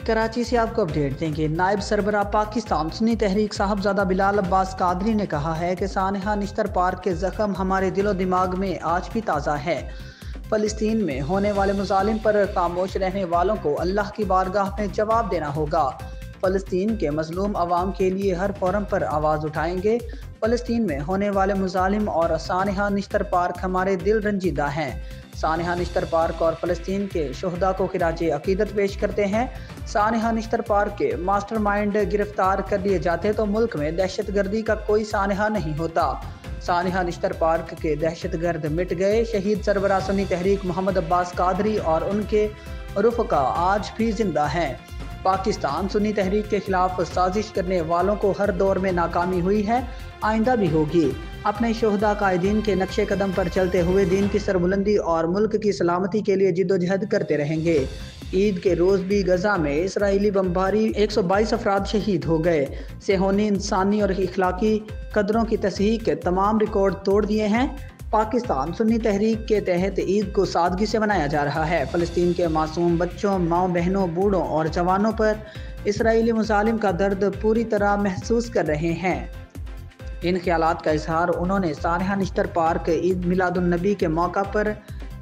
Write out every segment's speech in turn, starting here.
कराची से आपको अपडेट देंगे। नायब सरबराह पाकिस्तान सुन्नी तहरीक साहबजादा बिलाल अब्बास कादरी ने कहा है कि सानहा निश्तर पार्क के जख्म हमारे दिलो दिमाग में आज भी ताज़ा है। फ़लस्तीन में होने वाले मुजालिम पर खामोश रहने वालों को अल्लाह की बारगाह में जवाब देना होगा। फ़लस्तीन के मजलूम अवाम के लिए हर फोरम पर आवाज़ उठाएंगे। फ़लस्तीन में होने वाले मुजालिम और सानहा निश्तर पार्क हमारे दिल रंजीदा हैं। सानहा निश्तर पार्क और फ़लस्तीन के शुहदा को खिराज अकीदत पेश करते हैं। सानहा निश्तर पार्क के मास्टर माइंड गिरफ्तार कर लिए जाते तो मुल्क में दहशत गर्दी का कोई सानहा नहीं होता। सानहा निश्तर पार्क के दहशत गर्द मिट गए। शहीद सरबराह सुन्नी तहरीक मोहम्मद अब्बास कादरी और उनके रुफ़का आज भी जिंदा हैं। पाकिस्तान सुन्नी तहरीक के खिलाफ साजिश करने वालों को हर दौर में नाकामी हुई है, आइंदा भी होगी। अपने शुहदा कायदीन के नक्शे कदम पर चलते हुए दीन की सरबुलंदी और मुल्क की सलामती के लिए जिद्दोजहद करते रहेंगे। ईद के रोज़ भी गजा में इसराइली बमबारी 122 अफराद शहीद हो गए। सेहोनी इंसानी और इखलाकी कदरों की तस्हीह के तमाम रिकॉर्ड तोड़ दिए हैं। पाकिस्तान सुन्नी तहरीक के तहत ईद को सादगी से मनाया जा रहा है। फ़लस्तीन के मासूम बच्चों, माँ बहनों, बूढ़ों और जवानों पर इसराइली मुजालिम का दर्द पूरी तरह महसूस कर रहे हैं। इन ख्यालात का इजहार उन्होंने सानहा निश्तर पार्क ईद मिलादुन्नबी के मौका पर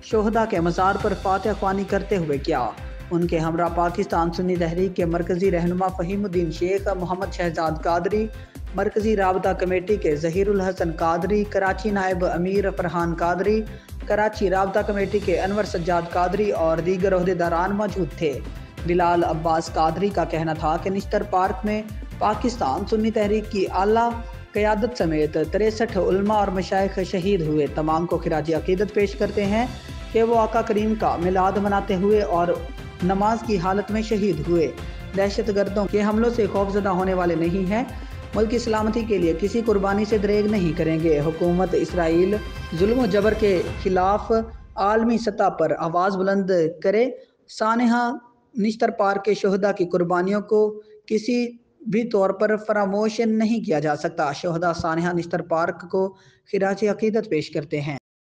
शुहदा के मज़ार पर फातिहा ख्वानी करते हुए किया। उनके हमरा पाकिस्तान सुन्नी तहरीक के मरकज़ी रहनुमा फ़हीमुद्दीन शेख, मोहम्मद शहजाद कादरी, मरकज़ी राबता कमेटी के ज़हीरुल हसन कादरी, कराची नायब अमीर फरहान कादरी, कराची राबता कमेटी के अनवर सज्जाद कादरी और दीगर ओहदेदारान मौजूद थे। बिलाल अब्बास कादरी का कहना था कि निश्तर पार्क में पाकिस्तान सुन्नी तहरीक की आला क़यादत समेत 63 उलमा और मशाइख शहीद हुए। तमाम को खिराज अकीदत पेश करते हैं कि वो आका करीम का मिलाद मनाते हुए और नमाज की हालत में शहीद हुए। दहशत गर्दों के हमलों से खौफजदा होने वाले नहीं हैं। मुल्क की सलामती के लिए किसी कुर्बानी से दरेग नहीं करेंगे। हुकूमत इसराइल जुल्म जबर के खिलाफ आलमी सतह पर आवाज़ बुलंद करे। सानहा निश्तर पार्क के शुहदा की कुर्बानियों को किसी भी तौर पर फरामोश नहीं किया जा सकता। शुहदा सानहा निश्तर पार्क को खिराज अकीदत पेश करते हैं।